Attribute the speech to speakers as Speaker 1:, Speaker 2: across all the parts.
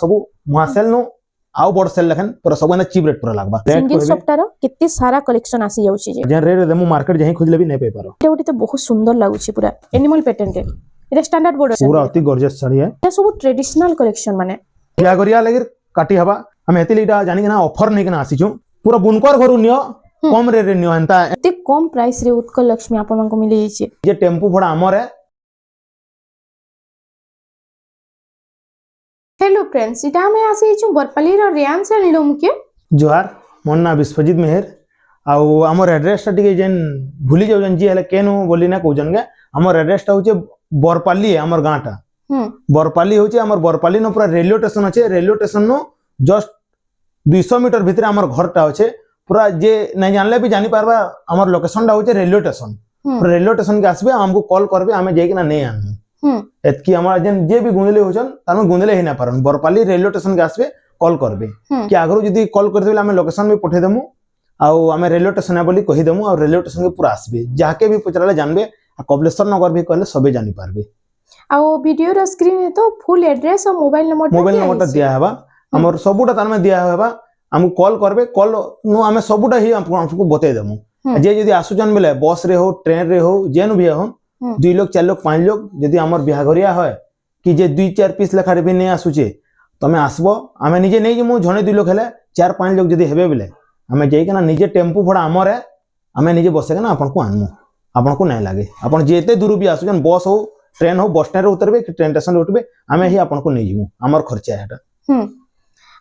Speaker 1: सब मुहासेल नु आउ बड़ सेल लखन पूरा सब ना चीप रेट पूरा लागबा
Speaker 2: सिंगल सप्ताहर केते सारा कलेक्शन आसी जाउची जे
Speaker 1: जे रेट देमु मार्केट जही खोजले भी नै पे पारो
Speaker 2: एटा ओटी तो बहुत सुंदर लागुची पूरा एनिमल पैटर्न रे एटा स्टैंडर्ड बॉर्डर
Speaker 1: पूरा अति गॉर्जियस साड़ी है
Speaker 2: ये सब ट्रेडिशनल कलेक्शन माने
Speaker 1: या गरिया लगे काटी हबा हम हेतिलीटा जानि ना ऑफर नै केना आसी छु पूरा बुनकर घरु नियो कम रेट रे नियो एंता
Speaker 2: एते कम प्राइस रे उत्कल लक्ष्मी आपन को मिली छै
Speaker 1: जे टेम्पू भड़ा हमर है।
Speaker 2: हेलो फ्रेंड्स इटा में आसी छु बरपाली रो रियांस एंड लूम के
Speaker 1: जोहार मोर ना विश्वजीत मेहर आउ हमर एड्रेस टा टिके जेन भूली जाउ जन जी हले केनु बोली ना कहजन गे हमर एड्रेस टा होचे बरपाली हमर गांटा बरपाली होचे हमर बरपाली न पूरा रेलवे स्टेशन अछि रेलवे स्टेशन नो जस्ट 200 मीटर भीतर हमर घर टा अछि पूरा जे नै जानले भी जानि पारबा हमर लोकेशन टा होचे रेलवे स्टेशन रेलवे स्टेशन के आसबे हमको कॉल करबे हमें जाई कि ना नै आनु एतकी हमर जेन जे भी गुंदले होचन तामे गुंदले ही ना पारन बरपाली रेलवे स्टेशन के आसबे कॉल करबे कि आगरो जदी कॉल करदेबे हमें लोकेशन भी पठे देमु आउ हमें रेलवे स्टेशन बोली कहि देमु और रेलवे स्टेशन के पूरा आसबे जाके भी पचराले जानबे आ कबलेश्वर नगर भी कहले सबे जानि पारबे
Speaker 2: आउ वीडियो रो स्क्रीन है तो फुल एड्रेस और मोबाइल नंबर
Speaker 1: दिया हेबा हमर सबुटा तामे दिया हेबा हमको कॉल करबे कॉल नु हमें सबुटा ही हमको बतै देमु जे जदी आसुजन बेले बस रे हो ट्रेन रे हो जेनु भी हो 2 लोग 4 लोग 5 लोग जदी हमर बिहाघरिया होय कि जे 2-4 पीस लेखा रे भी नै आसुचे तमे आसबो हमें निजे नै जे मु जने 2 लोग हेले 4-5 लोग जदी हेबे बेले हमें जाई केना निजे टेम्पू भड़ा हमर है हमें निजे बसे केना आपन को आनमु आपन को नै लागे आपन जेते दूर भी आसुजन बस हो ट्रेन हो बस स्टैंड रे उतरबे कि ट्रेन स्टेशन रे उठबे हमें ही आपन को नै जिमु हमर खर्चा हेटा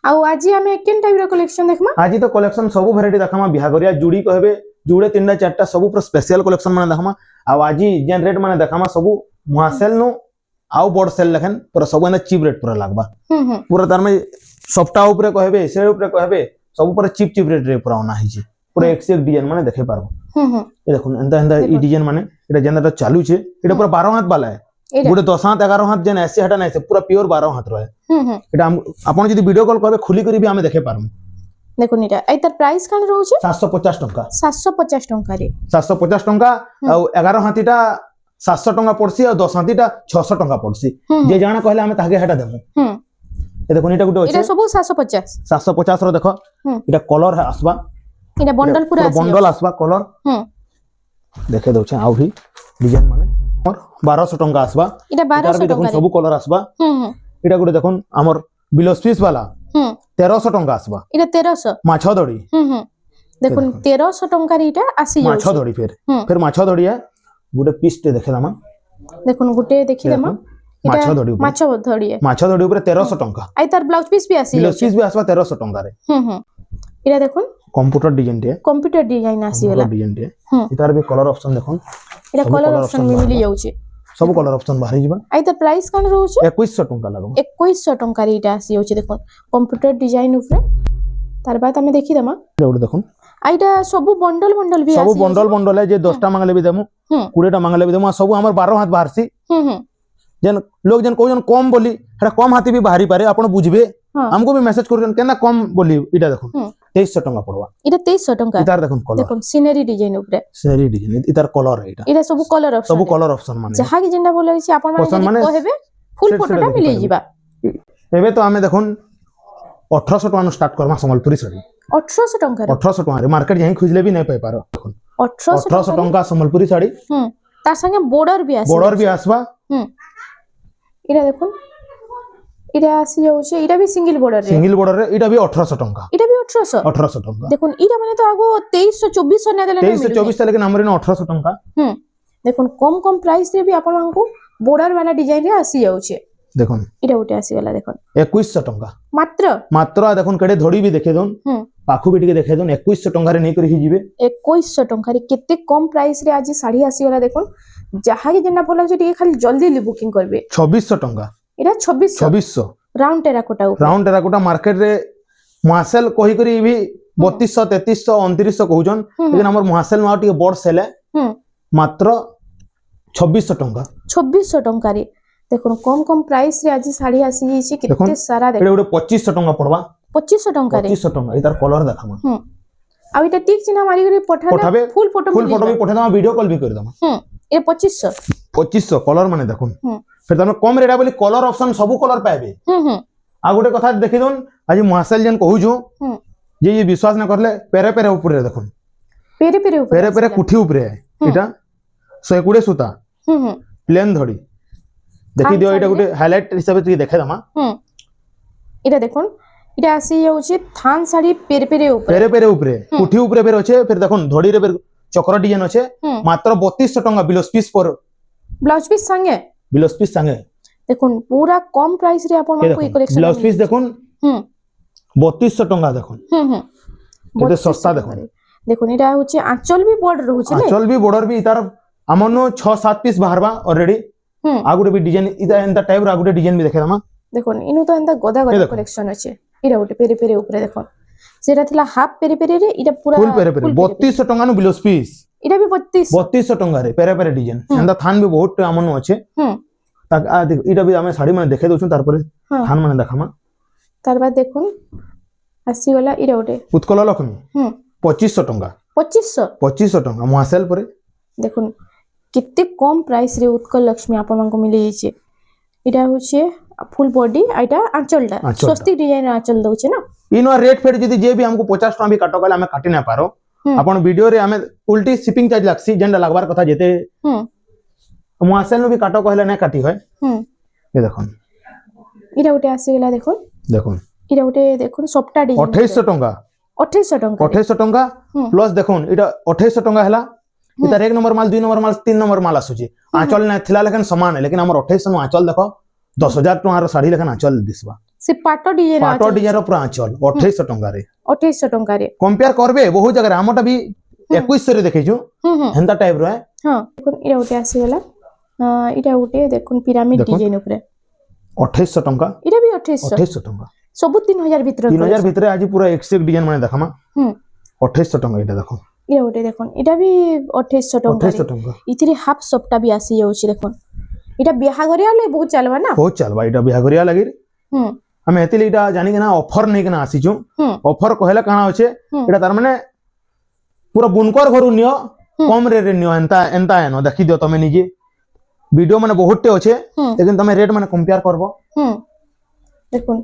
Speaker 2: आउ आज हमें केन टाइप रो कलेक्शन देखमा
Speaker 1: आज तो कलेक्शन सब वैरायटी देखमा बिहाघरिया जुड़ी कहबे जुड़े 3-4टा सब पूरा स्पेशल कलेक्शन माने देखमा आ आज जेन रेट माने देखमा सब मुहासेल नु आउ बड़ सेल लखन पूरा सब ना चीप रेट पूरा लागबा पूरा तार में सफ्टा ऊपर कहबे से ऊपर कहबे सब पूरा चीप रेट रे पूरा ओना हिची पूरा एक से एक डिजाइन माने देखे पारबो ए देखुन एंदा ई डिजाइन माने एटा जेनटा चालू छे एटा पूरा 12 हाथ वाला है गुडे 10 हाथ 11 हाथ जेन ऐसे हटा नै से पूरा प्योर 12 हाथ रहे एटा आपण जदी वीडियो कॉल करबे खुली करी भी हमें देखे पारमु
Speaker 2: देखुन एटा एतर प्राइस कान रहउछे
Speaker 1: 750 टंका
Speaker 2: 750 टंका रे
Speaker 1: 750 टंका आ 11 हाथीटा 700 टंका पड़सी और 10 हाथीटा 600 टंका पड़सी जे जाना कहले हमें ताके हेटा देमु ए देखुन एटा गुटे
Speaker 2: एटा सब 750
Speaker 1: 750 रो देखो एटा कलर है आसबा
Speaker 2: एटा बंडल पूरा आसी
Speaker 1: बंडल आसबा कलर देखे दउछे आउ भी डिजाइन माने और 1200 टंका आसबा
Speaker 2: एटा 1200 टंका
Speaker 1: सब कलर आसबा एटा गुटे देखुन हमर बिलोस पीस वाला 1300 टंका आसबा
Speaker 2: एटा 1300
Speaker 1: माछो दड़ी
Speaker 2: देखुन 1300 टंका रे एटा आसी जाउ
Speaker 1: माछो दड़ी फिर माछो दड़ी है गुटे पीस ते देखे दामा
Speaker 2: देखुन गुटे देखि देमा
Speaker 1: माछो दड़ी है माछो दड़ी ऊपर 1300 टंका
Speaker 2: आई तार ब्लाउज पीस भी आसी
Speaker 1: ब्लाउज पीस भी आसबा 1300 टंका रे
Speaker 2: एटा देखुन
Speaker 1: कंप्यूटर डिजाइन टे
Speaker 2: कंप्यूटर डिजाइन आसी वाला
Speaker 1: डिजाइन टे इतार भी कलर ऑप्शन देखुन
Speaker 2: एटा कलर ऑप्शन में मिली जाउ छे
Speaker 1: सब कलर ऑप्शन बाहरी जिबा
Speaker 2: आई तार प्राइस कान रहउ छे
Speaker 1: 2100 टंका लागबो
Speaker 2: 2100 टंका रे एटा आसी जाउ छे देखुन कंप्यूटर डिजाइन ऊपर तार बाद हमें देखि देमा
Speaker 1: एटा देखुन
Speaker 2: आइटा सब बंडल भी
Speaker 1: सब बंडल है जे 10टा मांगले भी देमु 20टा मांगले भी देमु सब हमर 12 हाथ बाहरसी जन लोग जन कोजन कम बोली एटा कम हाथी भी बाहरी पारे आपण बुझबे हमको भी मैसेज करजन केना कम बोली इटा देखुन 2300 टंका पड़वा
Speaker 2: इटा 2300 टंका
Speaker 1: इतार देखुन कलर
Speaker 2: देखुन सीनरी डिजाइन ऊपर
Speaker 1: सीनरी डिजाइन इतार कलर है
Speaker 2: इटा सब कलर ऑप्शन
Speaker 1: माने
Speaker 2: जहा की जेंडा बोलै छी आपण माने कहबे फुल फोटोटा मिली जिबा
Speaker 1: एबे तो हमें देखुन 1800 टका स्टार्ट करमा संबलपुरी साड़ी
Speaker 2: 1800 टंका
Speaker 1: 1800 टका रे मार्केट यही खुजले भी नहीं पाई पारो 1800 टंका संबलपुरी साड़ी
Speaker 2: तार संगे बॉर्डर भी
Speaker 1: आसबा
Speaker 2: इटा देखुन इटा आसी जाउ छे इटा भी सिंगल बॉर्डर रे
Speaker 1: इटा भी 1800 टंका
Speaker 2: इटा भी 1800
Speaker 1: टंका
Speaker 2: देखुन इटा माने तो आगो 2324 ने देले
Speaker 1: 2324 लेकिन हमरे 1800 टंका
Speaker 2: देखुन कम प्राइस रे भी आपण हमको बॉर्डर वाला डिजाइन रे आसी जाउ छे
Speaker 1: देखुन
Speaker 2: इटा उटे आसी वाला देखुन
Speaker 1: 2100 टंका
Speaker 2: मात्र
Speaker 1: देखुन केडे धड़ी भी देखे दोन पाखु भी टिके देखे दोन 2100 टंका रे नै करी जिवे
Speaker 2: 2100 टंका रे केते कम प्राइस रे आज साड़ी आसी वाला देखुन जहा के जेना बोला जे टिके खाली जल्दी बुकिंग करबे
Speaker 1: 2600 टंका
Speaker 2: इरा 2600 राउंड टेराकोटा मार्केट रे
Speaker 1: मुहासेल कहि करी भी 3200 3300 2900 कहउजन लेकिन हमर मुहासेल मा टिके बड़ सेल है मात्र 2600 टंका
Speaker 2: रे देखो कम प्राइस रे आज साड़ी आसी जाई छी केते सारा
Speaker 1: देखो एडे 2500 टंका पड़वा
Speaker 2: 2500 टंका रे
Speaker 1: 2500 टंका इतार कलर देखामा
Speaker 2: आ इटा टिक चिन्ह मारी करे पठाबे फुल फोटो
Speaker 1: भी पठा दमा वीडियो कॉल भी कर दमा
Speaker 2: ए 2500
Speaker 1: कलर माने देखुन फिर तमे कम रेडा बोली कलर ऑप्शन सब कलर पाएबे आ गोटे कथा देखि दोन आज महासेल जन कहू छु
Speaker 2: हम्म
Speaker 1: जे ये विश्वास न करले पेरे पेरे ऊपर देखुन
Speaker 2: पेरे पेरे ऊपर
Speaker 1: पेरे पेरे कुठी ऊपर एटा 120 सूता
Speaker 2: हम्म
Speaker 1: प्लेन धड़ी देखि दियो एटा गोटे हाइलाइट हिसाब से देखे दमा
Speaker 2: এটা দেখুন এটা আসি যাচ্ছে থান শাড়ি পেরে পেরে উপরে
Speaker 1: पेरे पेरे ऊपर कुठी ऊपर पेरे अच्छे फिर देखुन धड़ी रे चक्र डिजाइन अच्छे मात्र 3200 टंका ब्लाउज पीस पर
Speaker 2: ব্লাউজ পিস সঙ্গে
Speaker 1: ब्लाउज पीस संगे
Speaker 2: দেখুন পুরা কম প্রাইস রে আপন মানকো এই কালেকশন
Speaker 1: ब्लाउज पीस देखुन
Speaker 2: হুম
Speaker 1: 3200 टंका देखुन
Speaker 2: হুম
Speaker 1: केते सस्ता देखुन
Speaker 2: দেখুন এটা হচ্ছে আঁচল বি বড় রহুছে না
Speaker 1: आंचल भी बॉर्डर भी इतार हमनो 6-7 पीस बाहरबा ऑलरेडी
Speaker 2: হুম
Speaker 1: आगुडे भी डिजाइन इता एंता टाइप रा आगुडे डिजाइन भी देखे दमा
Speaker 2: দেখুন ইনু তো এন্তা গদা
Speaker 1: এই
Speaker 2: গদা
Speaker 1: দেখুন।
Speaker 2: কালেকশন আছে এটা ওটে পেরে পেরে উপরে দেখুন যেটা থিলা হাফ পেরে পেরে রে এটা পুরা
Speaker 1: फुल पेरे पेरे 3200 टंका नु ब्लाउज पीस
Speaker 2: এটা বি 32
Speaker 1: 3200 टंका रे पेरे पेरे डिजाइन एंता थान भी बहुत हमनो अच्छे
Speaker 2: হুম
Speaker 1: ताक आ देख इटा भी हमें साड़ी माने देखे दोछु तार परे
Speaker 2: হ্যাঁ
Speaker 1: थान माने देखामा
Speaker 2: তারপর দেখুন আসি গলা এটা ওটে
Speaker 1: उत्कल लक्ष्मी
Speaker 2: হুম
Speaker 1: 2500 टंका
Speaker 2: 2500
Speaker 1: टंका महासेल परे
Speaker 2: দেখুন কেতে কম প্রাইস রে উৎকল লক্ষ্মী আপনাদের মিলে যাচ্ছে এটা হচ্ছে ফুল বডি এটা আঁচলটা
Speaker 1: আঁচলটা।
Speaker 2: স্বস্তিক ডিজাইন আঁচল দউছে না
Speaker 1: इनो रेट फेर जदी जे भी हमको 50 टंका भी काटो गले हमें काटी ना पारो
Speaker 2: हम्म।
Speaker 1: अपन वीडियो रे हमें उल्टी शिपिंग चार्ज लागसी जेंडा लागबार कथा जेते
Speaker 2: হুম
Speaker 1: महासेल नु भी काटो कहले ना काटी होय
Speaker 2: হুম
Speaker 1: ये देखुन
Speaker 2: এটা ওটে আসি গলা দেখুন
Speaker 1: देखुन
Speaker 2: এটা ওটে দেখুন সবটা ডিজাইন
Speaker 1: 2800 टंका
Speaker 2: 2800 টাকা
Speaker 1: 2800 टंका
Speaker 2: हम्म।
Speaker 1: प्लस देखुन इटा 2800 टंका हला इतार 1 नंबर माल 2 नंबर माल 3 नंबर माल आसुची आंचल ना थिला लेकिन समान है लेकिन हमर 2800 नु आंचल देखो 10000 टंका रो साड़ी लेकिन आंचल दिसबा
Speaker 2: সে পাটো ডিজাইন
Speaker 1: पाटो डिजाइन रो पूरा आंचल 2800 टंका रे
Speaker 2: 2800 টাকা রে
Speaker 1: कंपेयर करबे बहुत जगह रे हमटा भी 2100 रे देखैछु
Speaker 2: হুম হুম
Speaker 1: हेंता टाइप रो है
Speaker 2: হ্যাঁ দেখুন এটা ওটে আসি গলা এটা ওটে দেখুন পিরামিড
Speaker 1: দেখুন।
Speaker 2: ডিজাইন উপরে
Speaker 1: 2800 टंका
Speaker 2: এটা বি 2800
Speaker 1: 2800 टंका
Speaker 2: সবু 3000 ভিতর
Speaker 1: 3000 ভিতরে আজি পুরা এক से एक डिजाइन माने देखामा
Speaker 2: হুম
Speaker 1: 2800 टंका এটা দেখো
Speaker 2: এটা ওটে দেখুন এটা বি 2800 টাকা
Speaker 1: 2800 टंका
Speaker 2: ইতিরে হাফ সবটা বি আসি যাଉଛି দেখুন এটা বিয়াহাগরিয়া লে বহুত চালবা না
Speaker 1: बहुत चलबा এটা बिहागरिया लगी
Speaker 2: হুম
Speaker 1: हम एतिली इटा जानि के ना ऑफर नहीं के ना आसीछु
Speaker 2: হুম
Speaker 1: ऑफर कहले काना होचे
Speaker 2: हम्म।
Speaker 1: एटा तार माने पूरा बुनकर घरु नियो कम रेट रे नियो एंता एंता एनो देखि दियो तमे निजे वीडियो माने बहुतटे होचे
Speaker 2: हम्म।
Speaker 1: लेकिन तमे रेट माने कंपेयर करबो
Speaker 2: হুম দেখুন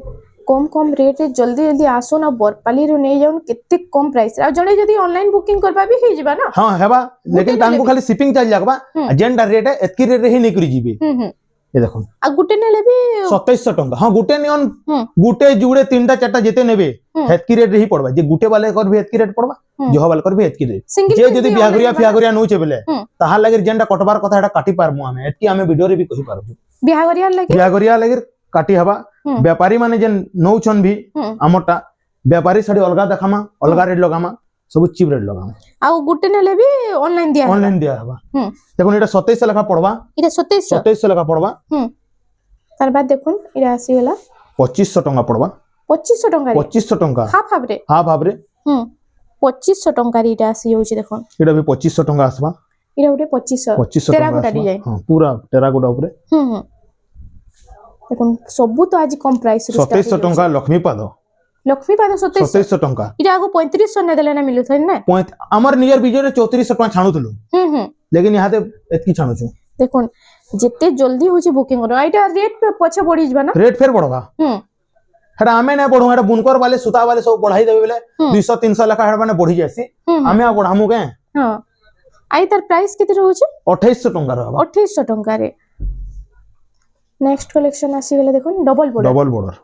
Speaker 2: কম কম রেটে জলদি জলদি আসুন আর বরপালিরু নেই যাউন কেতে কম প্রাইস আর জনে যদি অনলাইন বুকিং করবা भी হেই যাবা না
Speaker 1: हां हेबा लेकिन
Speaker 2: ने
Speaker 1: तांको
Speaker 2: लेबे।
Speaker 1: खाली शिपिंग चार्ज लागबा
Speaker 2: हम्म।
Speaker 1: जेंडा रेट है एतकी रेट रे ही नहीं करी जीबे
Speaker 2: হুম হুম
Speaker 1: ये देखो
Speaker 2: আর গুটে নেলে भी
Speaker 1: 2700 टंका हां गुटे नियन
Speaker 2: হুম
Speaker 1: गुटे जुड़े तीनटा चारटा जेते नेबे
Speaker 2: हम्म।
Speaker 1: एतकी रेट रे ही पड़बा जे गुटे वाले कर भी एतकी रेट पड़बा
Speaker 2: हम्म।
Speaker 1: जो वाले कर भी एतकी रेट
Speaker 2: सिंगल
Speaker 1: जे जदी बिहागरिया फिहागरिया नउचे बेले
Speaker 2: हम्म।
Speaker 1: ताहा लागि जेंडा कटबार कथा एटा काटी पारमु हमें एतकी हमें वीडियो रे भी कहि पारबु
Speaker 2: বিয়াহাগরিয়া লাগে
Speaker 1: बिहागरिया लागि काटी हबा
Speaker 2: हम्म।
Speaker 1: व्यापारी माने जेन नौछन भी
Speaker 2: হুম
Speaker 1: हमरटा व्यापारी साड़ी अलगा देखामा अलगा रेट लगामा सब चिप रेट लगामा
Speaker 2: আর গুটে নেলে भी অনলাइन দিয়া
Speaker 1: ऑनलाइन दिया हबा
Speaker 2: হুম
Speaker 1: देखो एटा 2700 लेखा पड़बा
Speaker 2: এটা 2700
Speaker 1: 2700 लेखा पड़बा
Speaker 2: হুম তারপর দেখুন এটা আসি গলা
Speaker 1: 2500 टंका पड़बा
Speaker 2: 2500 টাকা
Speaker 1: 2500 टंका
Speaker 2: হাফ হাফ রে
Speaker 1: हाफ हाफ रे
Speaker 2: হুম 2500 টাকা রে এটা আসি যাଉଛି দেখুন
Speaker 1: एटा भी 2500 टंका आसबा
Speaker 2: এটা ওটে 2500
Speaker 1: 2500
Speaker 2: টেরাকোটা
Speaker 1: टंका
Speaker 2: ডিজাইন
Speaker 1: हां पूरा टेराकोटा ऊपर
Speaker 2: হুম হুম দেখুন সবু তো আজ কম প্রাইস রে
Speaker 1: 2700 टंका लक्ष्मी पाद
Speaker 2: লক্ষ্মী পাদ 2700
Speaker 1: 2700 टंका
Speaker 2: এটা আগো 3500 নে দেলে না মিলুথন না
Speaker 1: আমার নিজের ভিডিও রে 3400 टंका छाणुतलु
Speaker 2: হুম হুম
Speaker 1: लेकिन यहाँ ते एतकी छाणुछु
Speaker 2: দেখুন যেতে জলদি হচ্ছে বুকিং করো এটা রেট পছে বড়ি যাবা না
Speaker 1: रेट फेर बढ़वा
Speaker 2: হুম
Speaker 1: हेटा हमें ना बढ़ो हेटा बुनकर वाले सुता वाले सब बढ़ाई देबे बेले
Speaker 2: हम्म।
Speaker 1: 200 300 लेखा हेटा माने बढ़ी जासी
Speaker 2: হুম
Speaker 1: हमें आ बढ़ामु के
Speaker 2: হ্যাঁ আই তার প্রাইস কেতে রহুছে
Speaker 1: 2800 टंका रहबा
Speaker 2: 2800 টাকা রে নেক্সট কালেকশন আসি গেলে দেখুন ডবল বর্ডার
Speaker 1: डबल बॉर्डर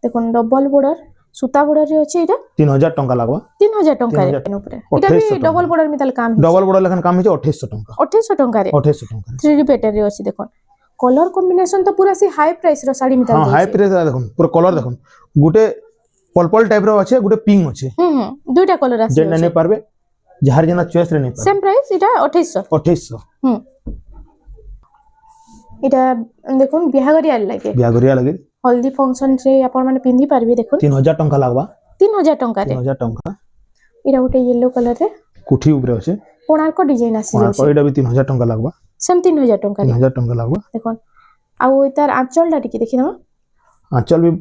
Speaker 2: দেখুন ডবল বর্ডার সুতা বর্ডার রে হচ্ছে এটা
Speaker 1: 3000 टंका लागबा
Speaker 2: 3000 টাকা রে
Speaker 1: 3000
Speaker 2: উপরে এটা বি
Speaker 1: 2800
Speaker 2: ডবল বর্ডার মিতাল কাম
Speaker 1: डबल बॉर्डर लेखन काम हिचे 2800 टंका
Speaker 2: 2800 টাকা রে
Speaker 1: 2800 टंका
Speaker 2: 3D প্যাটার্ন রে আছে দেখুন কলর কম্বিনেশন তো পুরা সি হাই প্রাইস র শাড়ি মিতাল
Speaker 1: हां हाई प्राइस देखो पूरा कलर देखो गुटे पर्पल टाइप रो আছে गुटे पिंक আছে
Speaker 2: হুম হুম দুইটা কলর আছে
Speaker 1: जेना नहीं पारबे जहार जना चॉइस रे नहीं पारबे
Speaker 2: সেম প্রাইস এটা 2800
Speaker 1: 2800
Speaker 2: হুম এটা দেখুন বিহাগরিয়ার লাগে
Speaker 1: बिहागरिया लगे
Speaker 2: हल्दी फंक्शन रे आपण माने पिंदी पारबे देखुन
Speaker 1: 3000 टंका लागबा
Speaker 2: 3000 टंका रे
Speaker 1: 3000 टंका
Speaker 2: इरा गोटे येलो कलर रे
Speaker 1: कुठी ऊपर আছে
Speaker 2: कोणार्क डिजाइन आसी
Speaker 1: कोना
Speaker 2: जाउछ
Speaker 1: कोइडा भी 3000 टंका लागबा
Speaker 2: सेम 3000 टंका रे
Speaker 1: 3000 टंका लागबा
Speaker 2: देखुन आउ तार आंचलटा टिके देखि दमा
Speaker 1: आंचल भी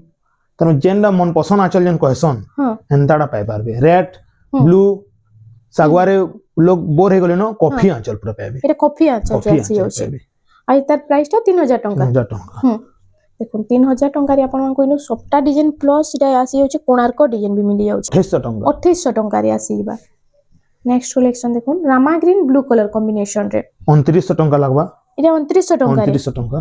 Speaker 1: तने जेनडा मन पसंद आंचल जेन कहसन
Speaker 2: हां
Speaker 1: एंताडा पाई पारबे रेड ब्लू सागवारे लोग बोर हे गले न कॉफी आंचल पूरा पाबे
Speaker 2: এটা কফি আंचल
Speaker 1: कॉफी
Speaker 2: আসি
Speaker 1: आंचल
Speaker 2: যাउछ
Speaker 1: पाबे
Speaker 2: আই তার প্রাইসটা 3000 टंका
Speaker 1: 3000 टंका
Speaker 2: হুম দেখুন 3000 ଟଙ୍କାରେ ଆପଣଙ୍କୁ ଇନୁ ସପ୍ତା ଡିଜାଇନ ପ୍ଲସ୍ ଏଟା ଆସି ଯାଉଛି କୋଣାର୍କ ଡିଜାଇନ ବି ମିଳି ଯାଉଛି
Speaker 1: 2800 ଟଙ୍କା
Speaker 2: 2800 ଟଙ୍କାରେ ଆସିଯିବା। ନେକ୍ସଟ କଲେକ୍ସନ ଦେଖୁন rama green blue colour combination ରେ
Speaker 1: 2900 ଟଙ୍କା লাগবা
Speaker 2: এটা 2900 ଟଙ୍କାରେ
Speaker 1: 2900 ଟଙ୍କା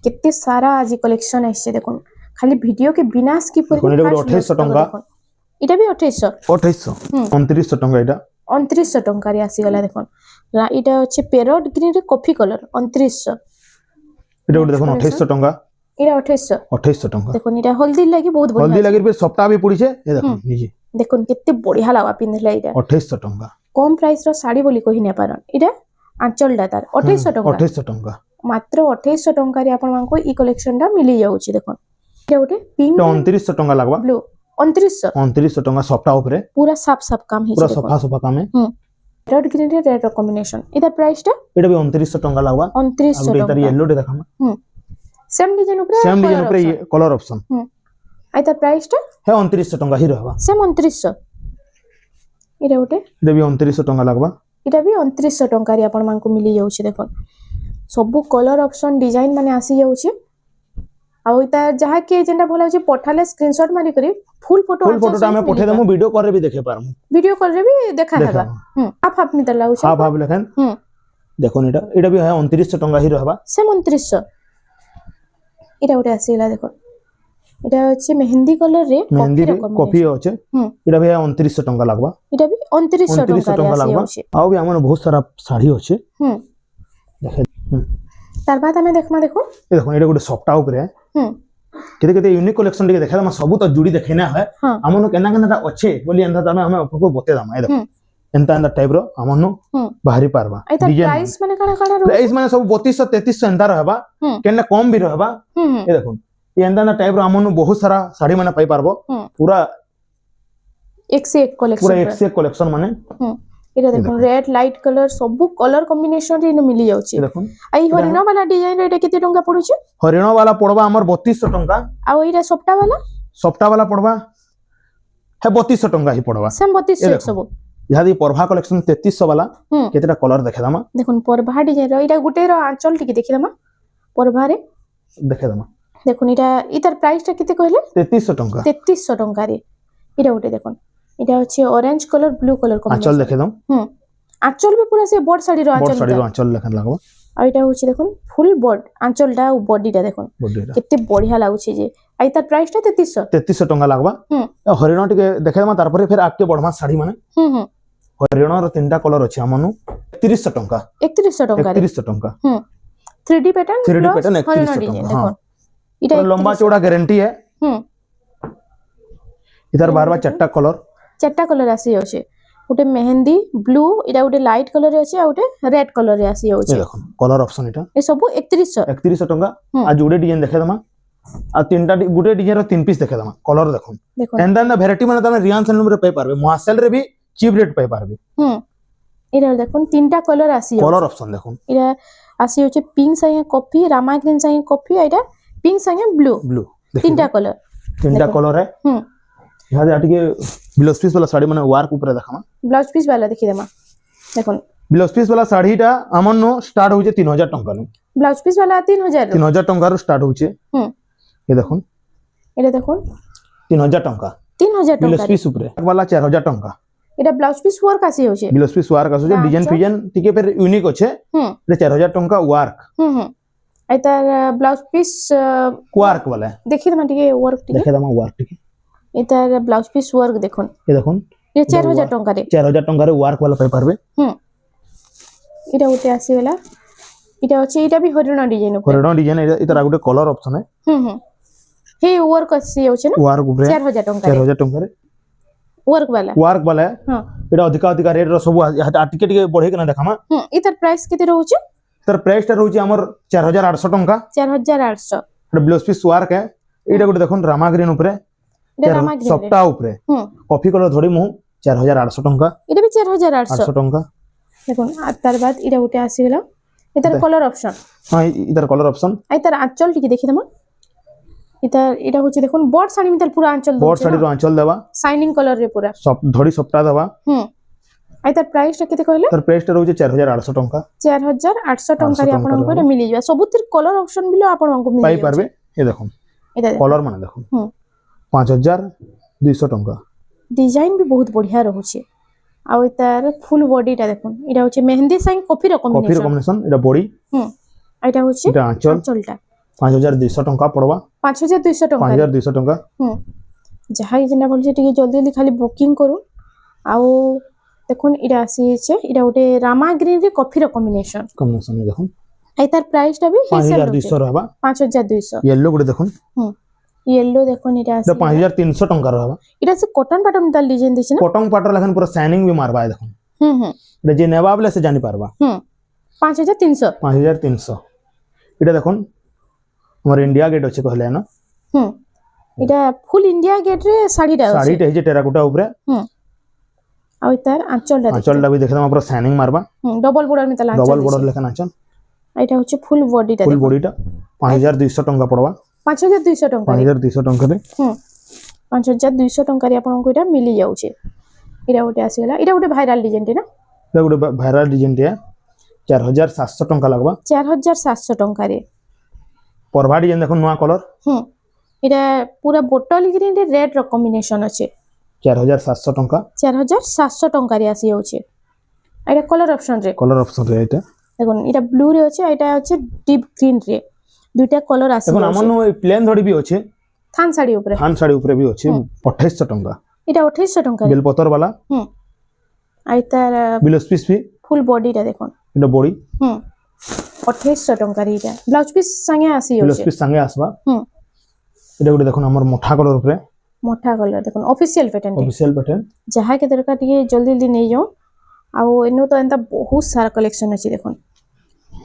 Speaker 2: କେତେ ସାରା ଆଜି କଲେକ୍ସନ ଆସିছে ଦେଖୁন ଖାଲି ଭିডিଓ के बिना स्किप
Speaker 1: देखो,
Speaker 2: करके
Speaker 1: ଏଇଟା ଗୋଟେ 2800 ଟଙ୍କା।
Speaker 2: এটা ବି 2800
Speaker 1: 2800 2900 ଟଙ୍କା ଏଇଟା
Speaker 2: 2900 ଟଙ୍କାରେ ଆସିଗଲା ଦେଖୁন এটা হচ্ছে প্যারট গ্রিন রে কফি কলর 2900
Speaker 1: ଏଇଟା ଗୋଟେ ଦେଖୁନ 2800 ଟଙ୍କା
Speaker 2: এটা 2800
Speaker 1: 2800 ଟଙ୍କା
Speaker 2: দেখুন এটা হলদি লাগি বহুত
Speaker 1: হলদি
Speaker 2: বঢ়িয়া
Speaker 1: লাগি সপ্তাহ ବି ପଡିছে ଏ ଦେଖ ନିଜେ
Speaker 2: দেখুন কেতে বঢ়িয়া লাগা পিনলে এটা
Speaker 1: 2800 ଟଙ୍କା
Speaker 2: কম প্রাইস র শাড়ি বলি কহি না পারন এটা আঁচলটা তার 2800 ଟଙ୍କା
Speaker 1: 2800 ଟଙ୍କା
Speaker 2: মাত্র 2800 ଟଙ୍କାରେ ଆପଣଙ୍କୁ ଇ କଲେକ୍ସନଟା ମିଳି ଯାଉଛି ଦେଖୁন এটা ଗୋଟେ ପିଙ୍କ
Speaker 1: 2900 ଟଙ୍କା লাগবা
Speaker 2: ବ୍ଲୁ 2900
Speaker 1: 2900 ଟଙ୍କା ସପ୍ତାହ ଉପରେ
Speaker 2: पूरा साफ साफ काम
Speaker 1: ପୁରା
Speaker 2: ହେଇଛି
Speaker 1: ସଫା ସଫା କାମ
Speaker 2: रेड ग्रीन रे रेड ର କମ୍ବିନେସନ ଏଟା ପ୍ରାଇସ ଟା
Speaker 1: ଏଇଟା ବି 2900 ଟଙ୍କା ଲାଗବା
Speaker 2: 2900
Speaker 1: ଆଉ ଏଇଟା
Speaker 2: ଟଙ୍କା
Speaker 1: yellow ଟେ ଦେଖାମ
Speaker 2: सेम डिजाइन ऊपर
Speaker 1: सेम डिजाइन ଉପରେ କଲର ଅପସନ
Speaker 2: आइता प्राइस टा
Speaker 1: हे 2900 ଟଙ୍କା ହି रहबा
Speaker 2: सेम 2900 एटा गोटे
Speaker 1: ଏଟା ବି 2900 ଟଙ୍କା ଲାଗବା
Speaker 2: एटा भी 2900 टंका रे आपण मानकु मिली जाउछि देखन सब कलर ऑप्शन डिजाइन माने आसी जाउछि आ इता जहा के जेंटा भला होछि पठाले स्क्रीनशॉट मारी करी फुल फोटो
Speaker 1: टा हमें पठे दमु वीडियो करे भी देखे पारमु
Speaker 2: वीडियो करे भी देखा हेबा आप अपनी त लाउछि
Speaker 1: हाफ हाफ लेखन देखो एटा भी है 2900 टंका ही रहबा
Speaker 2: सेम 2900 एटा गोटे आसीला देखो एटा अछि मेहंदी कलर रे
Speaker 1: मेहंदी रे कॉफी होचे एटा भी 2900 टंका लागबा
Speaker 2: एटा भी 2900 टंका रे आसी जाउछि
Speaker 1: आउ भी हमन बहुत सारा साड़ी होचे देखे
Speaker 2: तार बाद हमें देखमा देखो
Speaker 1: ए देखो एटा गोटे सप्ताह ऊपर है केते केते यूनिक कलेक्शन टिके देखा हम सब तो जुड़ी देखेना है हमन केना केना अच्छे बोली अंधा तमे हम आपको बते दमा ए देखो एंता एंता टाइप रो हमन बाहरी पारबा
Speaker 2: प्राइस माने काना
Speaker 1: प्राइस माने सब 3200 3300 एंता रहबा केना कम भी रहबा ए देखो ये एंता टाइप रो हमन बहुत सारा साड़ी माने पाई पारबो पूरा
Speaker 2: एक से एक कलेक्शन
Speaker 1: पूरा एक से एक कलेक्शन माने
Speaker 2: एटा देखो रेड लाइट कलर सब कलर कॉम्बिनेशन रे मिली जाउछि
Speaker 1: देखो
Speaker 2: आई हरिण वाला डिजाइन रे केते टंका पडुछि
Speaker 1: हरिण वाला पड़बा हमर 3200 टंका
Speaker 2: आ एटा सप्ता वाला
Speaker 1: पड़बा है 3200 टंका ही पड़बा
Speaker 2: सेम 3200 सब
Speaker 1: यहादी परभा कलेक्शन 3300 वाला केतेटा कलर देखे दमा
Speaker 2: देखुन परभा डिजाइन रो एटा गुटे रो आंचल टिके देखि दमा परभा रे
Speaker 1: देखे दमा
Speaker 2: देखुन एटा इतर प्राइस टा केते कहले
Speaker 1: 3300 टंका
Speaker 2: 3300 टंका रे एटा गुटे देखुन एटा अछि orange colour blue colour combination
Speaker 1: आंचल देखे दम
Speaker 2: आंचल भी पूरा से बॉड साड़ी रो
Speaker 1: आंचल लेखन लागबो
Speaker 2: आ एटा होछि देखुन फुल बॉड आंचलटा और बॉडीटा देखुन केते बढ़िया लागुछि जे आई तार प्राइस टा
Speaker 1: 3300 टंका लागबा हरिण टिके देखे दमा तार परे फिर आके बढ़मा साड़ी माने हरिण रो तीनटा कलर अछि हमनु 3100 टंका
Speaker 2: 3100 टंका
Speaker 1: 3100 टंका
Speaker 2: 3D पैटर्न
Speaker 1: 3100 टंका हां
Speaker 2: इटा
Speaker 1: लंबा चौड़ा गारंटी है इधर बार-बार चारटा कलर
Speaker 2: आसी जाउछे गोटे मेहंदी ब्लू इटा गोटे लाइट कलर रे अछि आ गोटे रेड कलर रे आसी जाउछे
Speaker 1: देखो कलर ऑप्शन इटा
Speaker 2: ए सब 3100
Speaker 1: टंका आ जोडे डिजाइन देखे दमा आ तीनटा गुटे डिजाइन रो तीन पीस देखे दमा कलर देखो एंदा वैरायटी माने तमे रियांस एंड रे पाई पारबे मार्शल रे भी चीप रेट पाई पारबे
Speaker 2: इरा देखुन तीनटा कलर आसी
Speaker 1: कलर ऑप्शन देखुन
Speaker 2: इरा आसी होचे पिंक संगे कॉफी रामा ग्रीन संगे कॉफी आइटा पिंक संगे ब्लू तीनटा कलर है
Speaker 1: यहां आटी के ब्लाउज पीस वाला साड़ी माने वर्क ऊपर देखामा
Speaker 2: ब्लाउज पीस वाला देखि देमा देखुन
Speaker 1: ब्लाउज पीस वाला साड़ीटा हमन नो स्टार्ट होचे 3000 टंका नु
Speaker 2: ब्लाउज पीस वाला 3000
Speaker 1: टंका रो स्टार्ट होचे ये देखुन
Speaker 2: एटा देखुन
Speaker 1: 3000 टंका ब्लाउज पीस ऊपर वाला 4000 टंका
Speaker 2: एटा ब्लाउज पीस वर्क आसी होचे
Speaker 1: ब्लाउज पीस वर्क आसी होचे डिजाइन फिजन टिके फिर यूनिक होचे एटा 4000 टंका वर्क
Speaker 2: आइता ब्लाउज पीस
Speaker 1: वर्क वाला
Speaker 2: देखि दमा टिके वर्क टिके
Speaker 1: देखे दमा वर्क टिके
Speaker 2: एतार ब्लाउज पीस वर्क देखुन
Speaker 1: ये देखुन
Speaker 2: ये 4000 टंका रे
Speaker 1: 4000 टंका रे वर्क वाला पाई पारबे
Speaker 2: इटा उते आसी गेला इटा अछि इटा भी हरिण डिजाइन
Speaker 1: इतर गुटे कलर ऑप्शन है
Speaker 2: हे वर्क आसी होचे ना
Speaker 1: वर्क ऊपर
Speaker 2: 4000 टंका
Speaker 1: 4000 टंका रे
Speaker 2: वर्क वाला
Speaker 1: हां इटा अधिका रेट रो सब टिके टिके बढ़े के ना देखामा
Speaker 2: इतर प्राइस केते रहउचे
Speaker 1: तर प्राइस टा रहउचे हमर 4800 टंका
Speaker 2: 4800
Speaker 1: ब्लाउज पीस वर्क है इटा गुटे देखुन रामा ग्रीन ऊपर सप्ताह ऊपर कॉफी कलर धड़ी मु 4800 टंका
Speaker 2: इटा भी 4800
Speaker 1: टंका
Speaker 2: देखुन तार बाद इटा उटे आसी गेला इतर कलर ऑप्शन
Speaker 1: हां इधर कलर ऑप्शन
Speaker 2: आई तार आंचल टिके देखि दमा इतर इटा होची देखुन बॉड साड़ी मितल पूरा आंचल
Speaker 1: बॉड साड़ी रो आंचल देबा
Speaker 2: शाइनिंग कलर रे पूरा
Speaker 1: सब धड़ी सप्ताह देबा
Speaker 2: আই তার প্রাইসটা কেতে কইলে
Speaker 1: তার প্রাইসটা রହୁଛି 4800 ଟଙ୍କା
Speaker 2: 4800 ଟଙ୍କାରେ ଆପଣଙ୍କୁ ଏଟା ମିଳିଯିବ ସବୁଥିର କଲର ଅପସନ ବି ଆପଣଙ୍କୁ
Speaker 1: ପାଇ
Speaker 2: ମିଳିଯିବ
Speaker 1: ପାରବେ ଏ ଦେଖୁন
Speaker 2: এটা
Speaker 1: କଲର ମାନେ ଦେଖୁন
Speaker 2: ହୁଁ
Speaker 1: 5200 ଟଙ୍କା
Speaker 2: ডিজাইন ବି ବହୁତ ବଢିଆ ରହୁଛି ଆଉ ତାର ফুল বডিটা দেখুন এটা হচ্ছে মেহেন্দি সাইন কফির
Speaker 1: କଫିର
Speaker 2: কম্বিনেশন
Speaker 1: କମ୍ବିନେସନ এটা বডি
Speaker 2: হুম এটা হচ্ছে
Speaker 1: এটা আঁচল
Speaker 2: আঁচলটা
Speaker 1: 5200 ଟଙ୍କା ପଡବା
Speaker 2: 5200 ଟଙ୍କା
Speaker 1: 5200 ଟଙ୍କା
Speaker 2: হুম যাহাই যেটা বলছে টিকে জলদি জলদি খালি বুকিং করুন আউ দেখুন এটা আসিছে এটা গোটে রামা গ্রিন রে কফির কম্বিনেশন
Speaker 1: কম্বিনেসন দেখুন
Speaker 2: এই তার প্রাইসটা भी হিসেব
Speaker 1: 5200 रहबा
Speaker 2: 5200
Speaker 1: येलो গুড়े দেখুন
Speaker 2: হুম येलो দেখুন এটা
Speaker 1: এটা
Speaker 2: আছে
Speaker 1: 5300 ଟଙ୍କା रहबा
Speaker 2: এটা সে কটন প্যাটার্ন তার ডিজাইন দিছে না
Speaker 1: কটন পাটর লেখেন পুরো শাইনিং भी मारबा है देखुन
Speaker 2: হুম হুম
Speaker 1: এটা যে নেবা বলে সে জানি পারবা
Speaker 2: হুম 5300
Speaker 1: 5300 এটা দেখুন আমার ইন্ডিয়া গেট আছে কহলে না
Speaker 2: হুম এটা ফুল ইন্ডিয়া গেট রে শাড়িটা আছে
Speaker 1: শাড়িটা হইছে টেরাকোটা উপরে
Speaker 2: হুম আর তার আঁচলটা দেখুন
Speaker 1: আঁচলটা भी দেখে পুরো শাইনিং মারবা
Speaker 2: হুম ডবল বর্ডার মিতাল আঁচল
Speaker 1: ডবল বর্ডর লেখেন আঁচল
Speaker 2: এটা হচ্ছে ফুল বডিটা
Speaker 1: ফুল
Speaker 2: দেখুন
Speaker 1: বডিটা 5200 ଟଙ୍କା পড়বা
Speaker 2: 5200 ଟଙ୍କା
Speaker 1: 5200 ଟଙ୍କା রে
Speaker 2: হুম 5200 ଟଙ୍କାରେ ଆପଣଙ୍କୁ এটা মিলি যাଉଛି এটা ଗୋଟେ ଆସିଗଲା এটা ଗୋଟେ ভাইরাল ডিজাইনটি না
Speaker 1: এটা ଗୋଟେ ভাইরাল ডিজাইন টিয়া 4700 ଟଙ୍କା লাগবা
Speaker 2: 4700 ଟଙ୍କାରେ
Speaker 1: পরবা ডিজাইন দেখুন নয়া কলর
Speaker 2: হুম এটা পুরা ବୋଟଲ ଗ୍ରୀନ ରେ ରେଡ୍ ର কম্বিনেশন আছে
Speaker 1: 4700 ଟଙ୍କା
Speaker 2: 4700 ଟଙ୍କାରେ আসি যাଉଛି এটা কলর অপশন রে
Speaker 1: কলর অপশন রে এটা
Speaker 2: দেখুন এটা ব্লু রে আছে এটা হচ্ছে ডিপ গ্রিন রে দুইটা কলর আসি
Speaker 1: দেখুন আমার নো প্লেন ধড়ি भी আছে
Speaker 2: থান শাড়ি উপরে
Speaker 1: থান শাড়ি উপরে भी আছে 2800 ଟଙ୍କା
Speaker 2: এটা 2800 ଟଙ୍କାରେ
Speaker 1: বেল পতর वाला
Speaker 2: হুম আর তার
Speaker 1: ব্লাউজ পিস भी
Speaker 2: ফুল বডিটা দেখুন
Speaker 1: এটা বডি
Speaker 2: হুম 2800 ଟଙ୍କାରେ এটা ব্লাউজ পিস সঙ্গে আসি
Speaker 1: ব্লাউজ
Speaker 2: যাচ্ছে
Speaker 1: পিস সঙ্গে আসবা
Speaker 2: হুম
Speaker 1: এটা গুলো দেখুন আমার মোটা কলর উপরে
Speaker 2: মোটা কলর দেখুন অফিসিয়াল প্যাটার্ন
Speaker 1: অফিশিয়াল প্যাটার্ন
Speaker 2: যাহা কে দরকার টিকে জলদি জলদি নেই যাও আউ এনো তো এন্তা বহুত সারা কালেকশন আছে দেখুন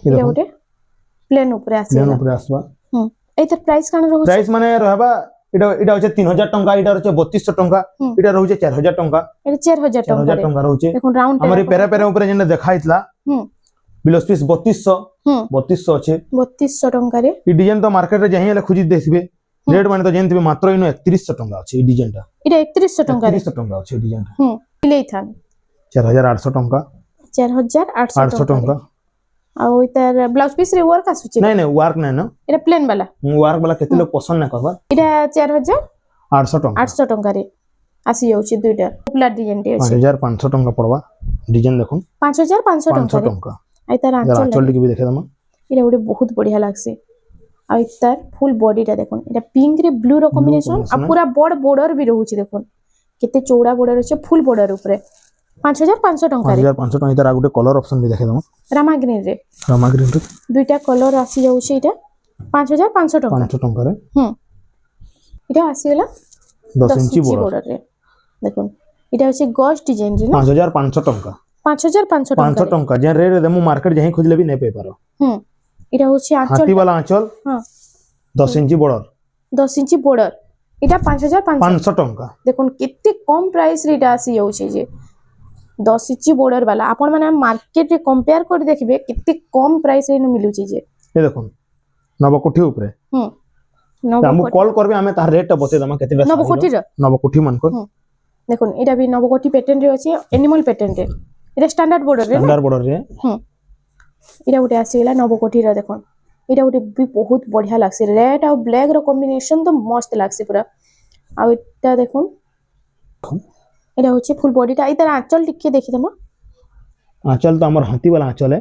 Speaker 2: এটা গোটে প্লেন উপরে আসি
Speaker 1: প্লেন উপরে আসবা
Speaker 2: হুম এইটার প্রাইস কানা রহুছে
Speaker 1: প্রাইস মানে রহবা এটা এটা হচ্ছে 3000 টଙ୍କା এটা হচ্ছে 3200 টଙ୍କା এটা রহুছে 4000 টଙ୍କା
Speaker 2: এটা 4000 টাকা
Speaker 1: 4000 টଙ୍କା রহুছে
Speaker 2: দেখুন রাউন্ড
Speaker 1: আমার এই পেরা পেরা উপরে যেটা দেখাইতলা
Speaker 2: হুম
Speaker 1: ব্লাউজ পিস 3200
Speaker 2: হুম
Speaker 1: 3200 আছে
Speaker 2: 3200 টাকারে
Speaker 1: এই ডিজাইন তো মার্কেটে যাই হেলে খুঁজি দেখবে রেট মানে তো জানতিবে মাত্র ইনো 3100 টଙ୍କା আছে এই ডিজাইনটা
Speaker 2: এটা 3100 টাকারে
Speaker 1: 3100 টଙ୍କା আছে এই ডিজাইনটা
Speaker 2: হুম দিলেই থান
Speaker 1: 4800 ଟଙ୍କା
Speaker 2: 4800
Speaker 1: 800 ଟଙ୍କା
Speaker 2: ଆଉ এটার ব্লাউজ পিস রে ওয়ার্ক আসুছে
Speaker 1: নাই নাই ওয়ার্ক নাই না
Speaker 2: এটা প্লেন বালা
Speaker 1: ওয়ার্ক वाला কেতে লোক পছন্দ না করবা
Speaker 2: এটা 4800
Speaker 1: 800 ଟଙ୍କା
Speaker 2: 800 টাকারে আসি যাচ্ছে দুইটা পপুলার ডিজাইনটি আছে
Speaker 1: 5500 ଟଙ୍କା পড়বা ডিজাইন দেখুন
Speaker 2: 5500
Speaker 1: 500
Speaker 2: টাকারে
Speaker 1: ଟଙ୍କା
Speaker 2: আর তার আঁচল
Speaker 1: আঁচল টিকে भी দেখে দমা
Speaker 2: এটা গোটে বহুত বঢ়িয়া লাগছে আর তার ফুল বডিটা দেখুন এটা পিঙ্ক রে ব্লু র কম্বিনেশন আর পুরা বড় বর্ডর भी রহুছি দেখুন কেতে চৌড়া বর্ডর আছে ফুল বর্ডর উপরে 5500 টাকারে
Speaker 1: 5500 ଟଙ୍କା ইতার আগুটে কলর অপশন भी দেখে দমা
Speaker 2: রামা গ্রিন রে
Speaker 1: রামা গ্রিন রে
Speaker 2: দুইটা কলর আসি যাচ্ছে এটা 5500 টাকা
Speaker 1: 500 ଟଙ୍କା রে
Speaker 2: হুম এটা আসিগলা
Speaker 1: 10 ইঞ্চি বড়
Speaker 2: বর্ডর রে দেখুন এটা হচ্ছে গজ ডিজাইন রে না
Speaker 1: 5500 ଟଙ୍କା
Speaker 2: 5500 টাকা
Speaker 1: 500 ଟଙ୍କା যে রেট দেমু মার্কেট যাই খুঁজলে भी नहीं পাই পারো
Speaker 2: হুম এটা হচ্ছে আঁচল
Speaker 1: হাতি वाला আঁচল
Speaker 2: হ্যাঁ
Speaker 1: 10 ইঞ্চি বর্ডর
Speaker 2: 10 ইঞ্চি বর্ডর এটা 5500
Speaker 1: 500 ଟଙ୍କା
Speaker 2: দেখুন কেতে কম প্রাইস রে এটা আসি যাচ্ছে যে 10 ইঞ্চি বর্ডর वाला আপন মানে মার্কেট রে কম্পেয়ার করে দেখবে কেতে কম প্রাইস রে মিলুছি যে
Speaker 1: এ দেখুন নবকোঠি উপরে
Speaker 2: হুম
Speaker 1: আমু কল করবে আমি তার রেটটা বতে দমা কেতেটা
Speaker 2: নবকোটির
Speaker 1: নবকোঠি মানকো
Speaker 2: দেখুন এটা भी নবকোটি প্যাটার্ন রে আছে এনিমাল প্যাটার্ন রে এটা স্ট্যান্ডার্ড বর্ডর রে না
Speaker 1: স্ট্যান্ডার্ড বর্ডর রে
Speaker 2: হুম এটা গোটে আসিগলা নবকোটির দেখুন এটা গোটে भी বহুত বঢ়িয়া লাগছে রেড আর ব্ল্যাক র কম্বিনেশন তো মস্ত লাগছে পুরা আর এটা দেখুন এটা হচ্ছে ফুল বডিটা এটার আঁচল টিকে দেখি দমা
Speaker 1: আঁচল তো আমার হাতি वाला আঁচল है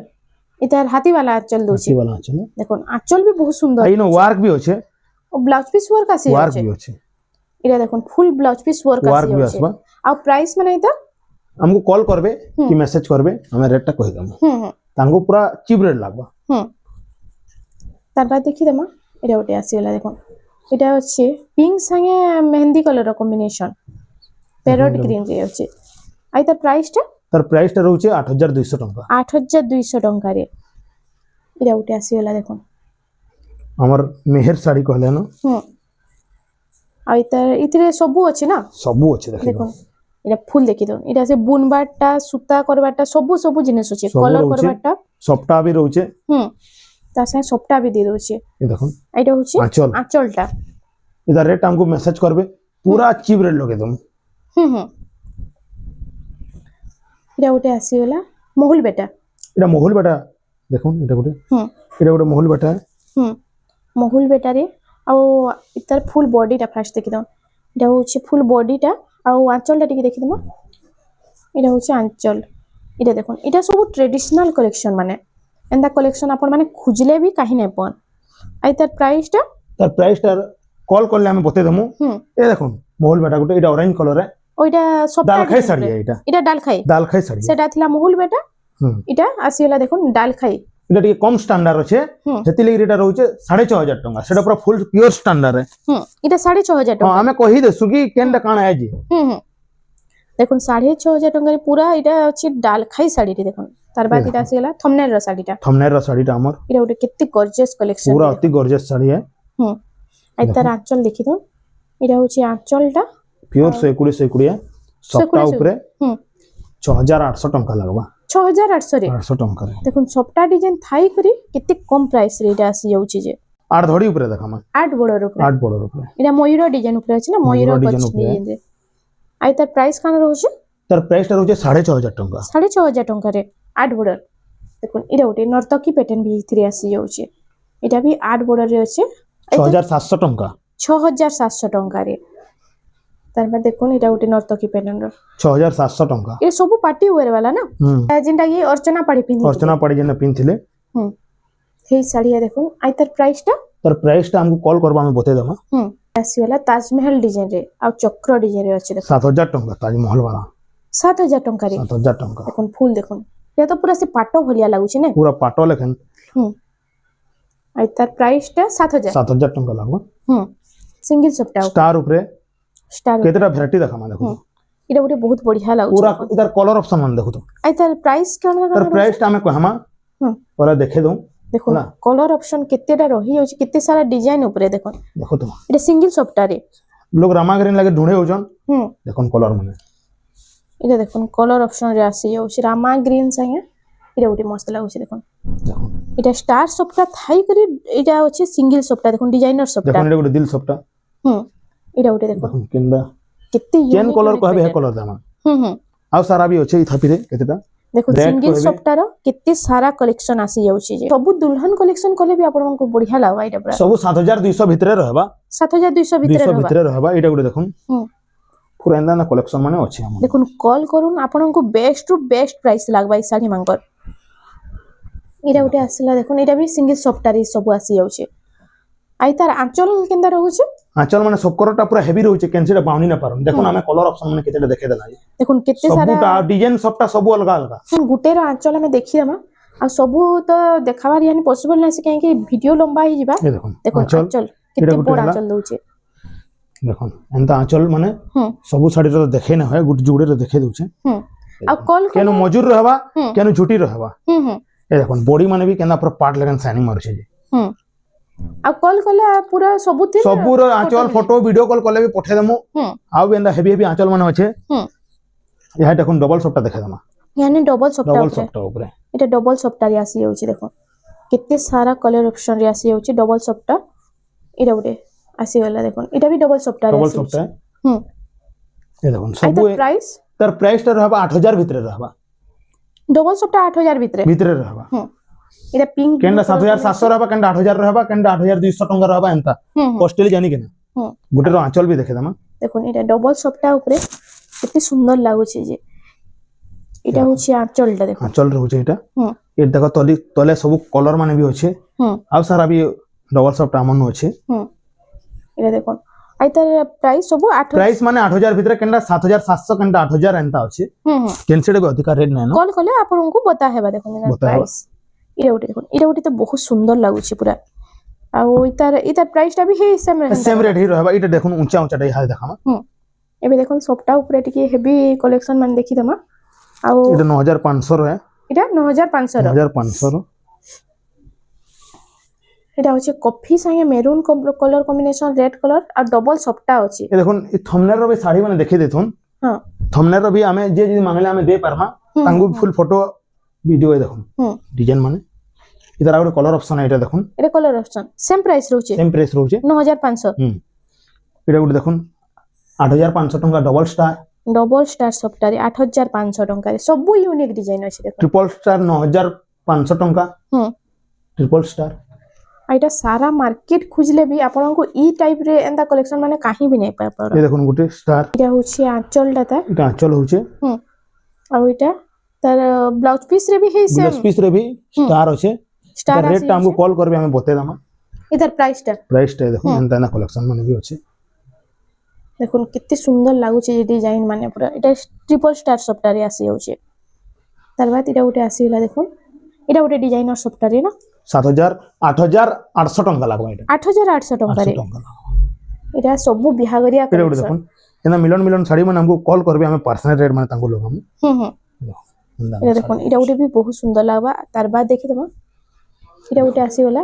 Speaker 2: এটার হাতি वाला আঁচল দউছি
Speaker 1: হাতি वाला আঁচল
Speaker 2: দেখুন আঁচল भी বহুত সুন্দর
Speaker 1: আইনো ওয়ার্ক भी আছে
Speaker 2: ও ব্লাউজ পিস ওয়ার্ক আসি
Speaker 1: ওয়ার্ক
Speaker 2: যাচ্ছে
Speaker 1: भी আছে
Speaker 2: এটা দেখুন ফুল ব্লাউজ পিস ওয়ার্ক
Speaker 1: ওয়ার্ক
Speaker 2: আসি
Speaker 1: भी
Speaker 2: যাচ্ছে
Speaker 1: আসবা
Speaker 2: আর প্রাইস মানে এটা
Speaker 1: हमको कॉल करबे कि मेसेज करबे हमें रेटটা কই দমু
Speaker 2: হুম হুম
Speaker 1: তাঙ্গো পুরা চিপ রেট লাগবা
Speaker 2: হুম তারপর দেখি দমা এটা ওটে আসিগলা দেখুন এটা হচ্ছে পিঙ্ক সঙ্গে mehendi colour combination parrot green রে আছে আর তার প্রাইসটা
Speaker 1: তার প্রাইসটা রହୁছে 8200 ଟଙ୍କା
Speaker 2: 8200 টাকারে এটা ওটে আসিগলা দেখুন
Speaker 1: আমার মেহের শাড়ি কহলে না
Speaker 2: হুম আর তার ইতরে সবু আছে না
Speaker 1: সবু আছে দেখি
Speaker 2: দেখুন এটা ফুল দেখি দন এটা আছে বুনবারটা সুতা করবারটা সবু সবু জিনিস আছে
Speaker 1: সবু
Speaker 2: কলর
Speaker 1: রହୁছে।
Speaker 2: করবারটা
Speaker 1: সবটা भी রହୁছে
Speaker 2: হুম তার সাথে সবটা भी দিয়ে দউছে
Speaker 1: এই দেখুন
Speaker 2: এটা হচ্ছে
Speaker 1: আঁচল
Speaker 2: আঁচলটা
Speaker 1: इधर रेट हमको मैसेज करबे पूरा चिप रेट लगे तुम
Speaker 2: হুম হুম এটা গোটে আসিগলা মহুল বেটা
Speaker 1: এটা মহুল বেটা দেখুন এটা গোটে
Speaker 2: হুম
Speaker 1: মহুল বেটা
Speaker 2: হুম মহুল বেটারে ଆଉ ତାର ଫୁଲ୍ ବଡିଟା ଫାଷ୍ଟ ଦେଖିଦେବ ଏଇଟା ହଉଛି ଫୁଲ୍ ବଡିଟା ଆଉ ଆଞ୍ଚଲଟା ଟିକେ ଦେଖିଦେବ ଏଇଟା ହଉଛି ଆଞ୍ଚଲ ଏଇଟା ଦେଖୁନ ଏଇଟା ସବୁ ଟ୍ରେଡିସନାଲ କଲେକ୍ସନ ମାନେ ଏନ୍ତା କଲେକ୍ସନ ଆପଣ ମାନେ ଖୋଜିଲେ ବି କାହିଁ ନାଇଁ ପନ୍ ଆଉ ତାର ପ୍ରାଇସଟା
Speaker 1: তার প্রাইসটা কল করলে আমি বতে দেবো
Speaker 2: হুম
Speaker 1: এ দেখুন মহুল বেটা গোটে এটা অরেঞ্জ কালারে
Speaker 2: ওইটা সবটা
Speaker 1: ডাল খাই শাড়ি এটা
Speaker 2: এটা ডাল খাই
Speaker 1: ডাল খাই শাড়ি
Speaker 2: সেটা ଥିଲା মহুল বেটা
Speaker 1: হুম
Speaker 2: এটা আসিগলা দেখুন ডাল খাই
Speaker 1: এটা টিকে কম স্ট্যান্ডার্ড আছে
Speaker 2: হুম
Speaker 1: সেতিলে এটা রହୁছে 6500 টাকা সেটা পুরো ফুল পিওর স্ট্যান্ডার্ড
Speaker 2: হুম এটা 6500
Speaker 1: হ্যাঁ
Speaker 2: টাকা
Speaker 1: আমি কহি দেসু কি কেনটা কাଣା আছে
Speaker 2: হুম হুম দেখুন 6500 টাকার পুরা এটা হচ্ছে ডাল খাই শাড়িটি দেখুন তার বাদ এটা আসিগলা থমনেল র শাড়িটা
Speaker 1: থমনের শাড়িটা আমার
Speaker 2: এটা ଗୋଟେ কেতে গর্জিয়াস কলেকশন
Speaker 1: পুরা অতি গর্জিয়াস শাড়ি है
Speaker 2: হুম আর তার আঁচল দেখি তো এটা হচ্ছে আঁচলটা
Speaker 1: পিওর 120 সপ্তাহ উপরে
Speaker 2: হুম
Speaker 1: 6800 টাকা লাগবা
Speaker 2: 6800 রে
Speaker 1: 800 টাকা
Speaker 2: দেখুন সবটা ডিজাইন থাই করি কেতে কম প্রাইস রে এটা আসি যাଉଛି যে
Speaker 1: আট ধড়ি উপরে দেখামা
Speaker 2: আট বড়র উপরে
Speaker 1: আট বড় উপরে
Speaker 2: এটা ময়ূর ডিজাইন উপরে আছে না ময়ূর
Speaker 1: ডিজাইন
Speaker 2: গছ
Speaker 1: উপরে।
Speaker 2: ডিজাইন রে আর তার প্রাইস কানা রହୁଛି
Speaker 1: তার প্রাইসটা রয়েছে 6500 টাকা
Speaker 2: 6500 ଟଙ୍କାରେ ଆଠ ବର୍ଡର ଦେଖୁন এটা ଗୋଟେ ନର୍ତ୍ତକୀ ପ୍ୟାଟର୍ନ ବି ଏଥିରେ ଆସି ଯାଉଛି এটা ବି ଆଠ ବର୍ଡରରେ ଅଛି
Speaker 1: 6700 টাকা
Speaker 2: 6700 ଟଙ୍କାରେ ତାର ବାଦ ଦେଖୁন এটা ଗୋଟେ ନର୍ତ୍ତକୀ ପ୍ୟାଟର୍ନର
Speaker 1: 6700 টাকা
Speaker 2: ଏ ସବୁ ପାର୍ଟି ୱେର ବାଲା ନା ଯେନ୍ଟା କି ଅର୍ଚ୍ଚନା ପାড়ি ପିନ୍ଧି
Speaker 1: অর্চনা পাড়ি যেন পিনছিলে
Speaker 2: ହେଇ ଶାଢ଼ିଆ ଦେଖୁন ଆଇ ତାର ପ୍ରାଇସଟା
Speaker 1: তার প্রাইসটা আমাকে কল করবা আমি বতে দেবো
Speaker 2: ଆସିଗଲା ତାଜମହଲ ଡିଜାଇନରେ ଆଉ ଚକ୍ର ଡିଜାଇନରେ ଅଛି ଦେଖୁন
Speaker 1: 7000 টাকা তাজমহল वाला
Speaker 2: 7000 ଟଙ୍କାରେ
Speaker 1: 7000 টাকা
Speaker 2: দেখুন ফুল দেখুন এটা তো পুরা সে পাଟ ভলিয়া লাগুଛି না
Speaker 1: পুরা পাটো লেখেন
Speaker 2: আই তার প্রাইসটা 7000
Speaker 1: 7000 টাকা লাগবে
Speaker 2: সিঙ্গেল সপ্তাহ
Speaker 1: স্টার উপরে
Speaker 2: স্টার
Speaker 1: কেতেটা ভ্যারাইটি দেখামা দেখো
Speaker 2: এটা ଗୋଟେ ବହୁତ ବଢିଆ ଲାଗୁଛି
Speaker 1: পুরা ইতার কলর অপশন মান দেখো তো
Speaker 2: আই তার প্রাইস কেন
Speaker 1: তার প্রাইসটা আমি কহমা পরে দেখে দઉં
Speaker 2: দেখুন কলর অপশন কেতেটা রহি যাଉଛି কেতে সারা ডিজাইন উপরে দেখুন
Speaker 1: দেখো তো
Speaker 2: এটা সিঙ্গেল সপ্তাহে
Speaker 1: লোক রামা গ্রিন লাগে ঢুঁড়ে হউছন দেখুন কলর মানে
Speaker 2: এটা দেখুন কলর অপশন রে আসি যাଉଛି রামা গ্রিন সাଙ୍ଗେ এটা ଗୋଟେ মস্ত লাগুଛି দেখুন
Speaker 1: দেখুন
Speaker 2: এটা স্টার সপ্তাহ থাই করে এটা হচ্ছে সিঙ্গেল সপ্তাহ দেখুন ডিজাইনার সপ্তাহ
Speaker 1: দেখুন এটা গোটে দিল সবটা
Speaker 2: এটা ଗୋଟେ দেখুন
Speaker 1: দেখুন কেনবা
Speaker 2: কেতে
Speaker 1: কেন কলর কহবে হে কলর দামা ଆଉ ସାରା ବି ଅଛି ଥାପିରେ କେତେଟା
Speaker 2: দেখুন সিঙ্গেল সপ্তাহର কেতে সারা কলেকশন আসি যাଉଛି যে ସବୁ দুলহন কলেকশন কলে ବି ଆପଣଙ୍କୁ বঢ়িয়া লাগবা এটা পুরা
Speaker 1: ସବୁ 7200 ভিতরে ରହିବା
Speaker 2: 7200 ভিতরে
Speaker 1: 200 ভিতরে ରହିବା ଏଇଟା ଗୋଟେ ଦେଖୁন পুরা ଏନ୍ତା ନା କଲେକ୍ସନ ମାନେ ଅଛି ଆମର
Speaker 2: দেখুন কল করুন ଆପଣଙ୍କୁ বেস্ট টু বেস্ট প্রাইস লাগবা এই শাড়ি মাঙ্কর এটা ଗୋଟେ ଆସିଲା দেখুন এটা ବି সিঙ্গেল সপ্তাহରେ ସବୁ আসি যাଉଛି আই তার আঁচল কেনতা রହୁଛି
Speaker 1: আঁচল মানে সবকরটা পুরা হেভি রହୁছে কেনসিটা বাউনি না পারন দেখুন আমি কলর অপশন মানে কেতেটা দেখে দেলা
Speaker 2: দেখুন কেতে সারা
Speaker 1: সবটা ডিজাইন সবটা সব অলগা অলগা
Speaker 2: গুটের আঁচল আমি দেখি দেমা আর সবু তো দেখাবার ইয়ানি পসিবল নাই সে কাହିଁକି ভিডিও লম্বা হই ଯିବା
Speaker 1: এই দেখুন
Speaker 2: দেখুন আঁচল কেতে বড় আঁচল দউছে
Speaker 1: দেখুন এন্তা আঁচল মানে সবু শাড়ির দেখে না হয় গুটি জুড়ে দেখে দউছে
Speaker 2: আর কল
Speaker 1: কেন মজুর रहबा কেন ঝুটি रहबा এই দেখুন বডি মানে भी কেনা পুরো পার্ট লাগন শাইনিং মারছে যে
Speaker 2: আর কল কলে পুরা সবুতি
Speaker 1: সবুর আঁচল ফটো ভিডিও কল কলে भी পঠাই দেমু আউ এন্তা হেভি হেভি আঁচল মানে আছে ইহা দেখুন ডবল সবটা দেখে দেমা
Speaker 2: यानी डबल
Speaker 1: সবটা উপরে
Speaker 2: এটা ডবল সপ্তাহ রে আসি যাଉଛି দেখো কেতে সারা কলর অপশন রে আসি যাଉଛି ডবল সপ্তাহ এটা ଗୋଟେ আসি গলা দেখুন এটা भी ডবল সপ্তাহ রে
Speaker 1: ডবল
Speaker 2: আসি
Speaker 1: সবটা এই দেখুন
Speaker 2: আই
Speaker 1: সবু
Speaker 2: প্রাইস
Speaker 1: তার প্রাইসটা रहबा 8000 ভিতরে रहबा
Speaker 2: ডবল সপ্তাহ 8000 ভিতরে
Speaker 1: ভিতরে रहबा
Speaker 2: এটা পিঙ্ক
Speaker 1: কেনটা 7700 रहबा কেনটা 8000 रहबा কেনটা 8200 টাকা रहबा এন্তা পোস্টেল জানি কেন গুটের আঁচল भी দেখে দেমা
Speaker 2: দেখুন এটা ডবল সপ্তাহ উপরে কেতে সুন্দর লাগুছে যে এটা হচ্ছে আঁচলটা দেখুন
Speaker 1: আঁচল রହୁছে এটা এর দেখো তলে সবু কলর মানে भी আছে আর সারা भी ডবল সফট আমন আছে
Speaker 2: এটা দেখুন আই তার প্রাইস সবু 8
Speaker 1: প্রাইস মানে 8000 ভিতরে কেনটা 7700 কেনটা 8000 এন্তা আছে কেনসেটা भी अधिक रेट নাই না
Speaker 2: কল কলে ଆପଣଙ୍କୁ বতা হেবা দেখুন এর প্রাইস এটা ওটি দেখুন এটা ওটি তো বহুত সুন্দর লাগুছে পুরা আর ইতার প্রাইসটা भी হেই
Speaker 1: সেম রেট হি रहबा এটা দেখুন উঁচা উঁচাটা ইহা দেখামা
Speaker 2: এবে দেখুন সবটা উপরে টিকে হেভি কালেকশন মানে দেখি দেমা আর
Speaker 1: এটা 9500 র
Speaker 2: এটা 9500 র
Speaker 1: 9500 র
Speaker 2: এটা হচ্ছে কফি সাথে maroon colour combination red colour আর ডবল সবটা আছে
Speaker 1: এ দেখুন এই থম্বনেল র भी শাড়ি মানে দেখে দেথুন
Speaker 2: হ্যাঁ
Speaker 1: থম্বনেল র भी আমি যে যদি মাঙ্গলে আমি দে পারমা তাঙ্গু ফুল ফটো ভিডিও দেখুন ডিজাইন মানে ইতার আউট কলর অপশন এটা দেখুন
Speaker 2: এটা কলর অপশন সেম প্রাইস রହୁছে
Speaker 1: সেম প্রাইস রହୁছে
Speaker 2: 9500
Speaker 1: এটা গুলো দেখুন 8500 টাকা ডবল স্টার
Speaker 2: ଡବଲ ଷ୍ଟାର ସପ୍ତାହରେ 8500 ଟଙ୍କାରେ ସବୁ ୟୁନିକ୍ ଡିଜାଇନ ଅଛି ଦେଖ
Speaker 1: ट्रिपल स्टार 9500 टंका
Speaker 2: ହୁଁ
Speaker 1: ट्रिपल स्टार
Speaker 2: ଆଉ ଏଇଟା ସାରା ମାର୍କେଟ ଖୋଜିଲେ ବି ଆପଣଙ୍କୁ ଇ ଟାଇପ ରେ ଏନ୍ତା କଲେକ୍ସନ ମାନେ କାହିଁ ବି ନାଇଁ ପାଇ ପାର
Speaker 1: ये देखो गुटे स्टार
Speaker 2: ଏଇଟା ହଉଛି ଆଞ୍ଚଲଟା ତା
Speaker 1: इटा आंचल होचे
Speaker 2: ହୁଁ ଆଉ ଏଇଟା ତାର ବ୍ଲାଉଜ ପିସ୍ ରେ ବି ହେଇ
Speaker 1: ब्लाउज
Speaker 2: ସେम
Speaker 1: पीस रे भी स्टार होचे
Speaker 2: ଷ୍ଟାର
Speaker 1: रेट टा हमको कॉल करबे हमें बते दमा
Speaker 2: ଏଇଟାର ପ୍ରାଇस ଟା
Speaker 1: प्राइस टा देखो एंता ना कलेक्शन माने भी होचे
Speaker 2: দেখুন কেତେ ସୁନ୍ଦର ଲାଗୁଛି ଏ ଡିଜାଇନ ମାନେ ପୁରା ଏଇଟା ଟ୍ରିପଲ ଷ୍ଟାର ସପ୍ତାହରେ ଆସି ଯାଉଛି ତାର ବାଦ ଏଇଟା ଗୋଟେ ଆସିଗଲା ଦେଖୁନ ଏଇଟା ଗୋଟେ ଡିଜାଇନର ସପ୍ତାହରେ ନା
Speaker 1: 7000 8800 टंका लागबा एटा
Speaker 2: 8800 टंकाରେ
Speaker 1: 800 टंका
Speaker 2: ଏଇଟା ସବୁ ବିହାଘରିଆ
Speaker 1: एटा गुटे
Speaker 2: କଲେକ୍ସନ
Speaker 1: देखो एना मिलन मिलन साड़ी माने हमको कॉल करबे हमें पर्सनल रेट माने तांको लोग हम
Speaker 2: ଏଇଟା ଦେଖୁନ ଏଇଟା ଗୋଟେ ବି ବହୁତ ସୁନ୍ଦର ଲାଗବା ତାର ବାଦ ଦେଖିଦେବା ଏଇଟା ଗୋଟେ ଆସିଗଲା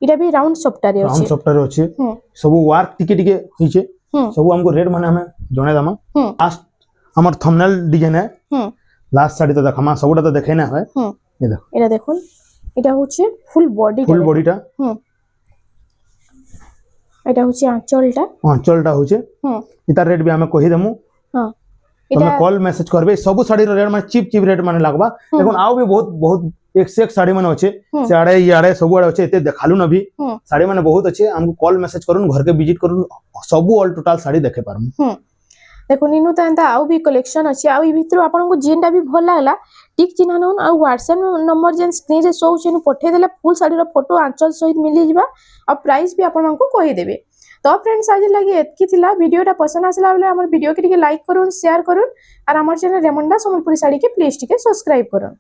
Speaker 2: ଏଇଟା ବି ରାଉଣ୍ଡ ସପ୍ତାହରେ
Speaker 1: राउंड
Speaker 2: ଅଛି
Speaker 1: सॉफ्टवेयर होचे
Speaker 2: ହୁଁ
Speaker 1: सब वर्क टिके टिके होचे
Speaker 2: ହୁଁ
Speaker 1: सब हमको रेट माने हमें जणे दमा
Speaker 2: ହୁଁ
Speaker 1: लास्ट हमर थंबनेल डिजाइन है
Speaker 2: ହୁଁ
Speaker 1: लास्ट साड़ी तो देखमा सबटा तो देखे ना है
Speaker 2: ହୁଁ
Speaker 1: ये देखो
Speaker 2: ଏଇଟା ଦେଖୁନ ଏଇଟା ହଉଛି ଫୁଲ ବଡି
Speaker 1: फुल बॉडीटा
Speaker 2: ହୁଁ ଏଇଟା ହଉଛି ଆଞ୍ଚଲଟା
Speaker 1: अंचलटा होचे
Speaker 2: ହୁଁ
Speaker 1: इतार रेट भी हमें कहि देमु
Speaker 2: ହଁ
Speaker 1: तुम
Speaker 2: ଏଇଟା
Speaker 1: कॉल मैसेज करबे सब साड़ी रो रेट माने चिप रेट माने लागबा देखो आउ भी बहुत बहुत एक से एक साड़ी माने होचे
Speaker 2: हम्म।
Speaker 1: साड़े याड़े सब आड़े होचे एते देखालु न भी
Speaker 2: ହୁଁ
Speaker 1: साड़ी माने बहुत अच्छे हमको कॉल मैसेज करूँ घर के विजिट करूँ सब ऑल टोटल साड़ी देखे पारमु
Speaker 2: ହୁଁ ଦେଖୁନ ଇନୁ ତ ଏନ୍ତା ଆଉ ବି କଲେକ୍ସନ ଅଛି ଆଉ ଇ ଭିତରୁ ଆପଣଙ୍କୁ ଯେନ୍ଟା ବି ଭଲ ଲାଗଲା ଟିକ୍ ଚିହ୍ନା ନଉନ ଆଉ ହ୍ୱାଟ୍ସଆପ୍ ନମ୍ବର ଯେନ୍ ସ୍କ୍ରିନରେ ଶୋ ହଉଛି ପଠେଇଦେଲେ ଫୁଲ୍ ଶାଢ଼ୀର ଫଟୋ ଆଞ୍ଚଲ ସହିତ ମିଳିଯିବା ଆଉ ପ୍ରାଇସ୍ ବି ଆପଣଙ୍କୁ କହିଦେବେ ତ ଫ୍ରେଣ୍ଡସ୍ ଆଜି ଲାଗି ଏତକି ଥିଲା ଭିଡ଼ିଓଟା ପସନ୍ଦ ଆସିଲା ବେଲେ ଆମର ଭିଡ଼ିଓকে ଟିକେ ଲାଇକ୍ କରୁନ୍ ସେୟାର କରୁନ୍ আর আমার চ্যানেল রেমন্ডা সম্বলপুরী শাড়ি কে প্লিজ টিকে সবসক্রাইব করুন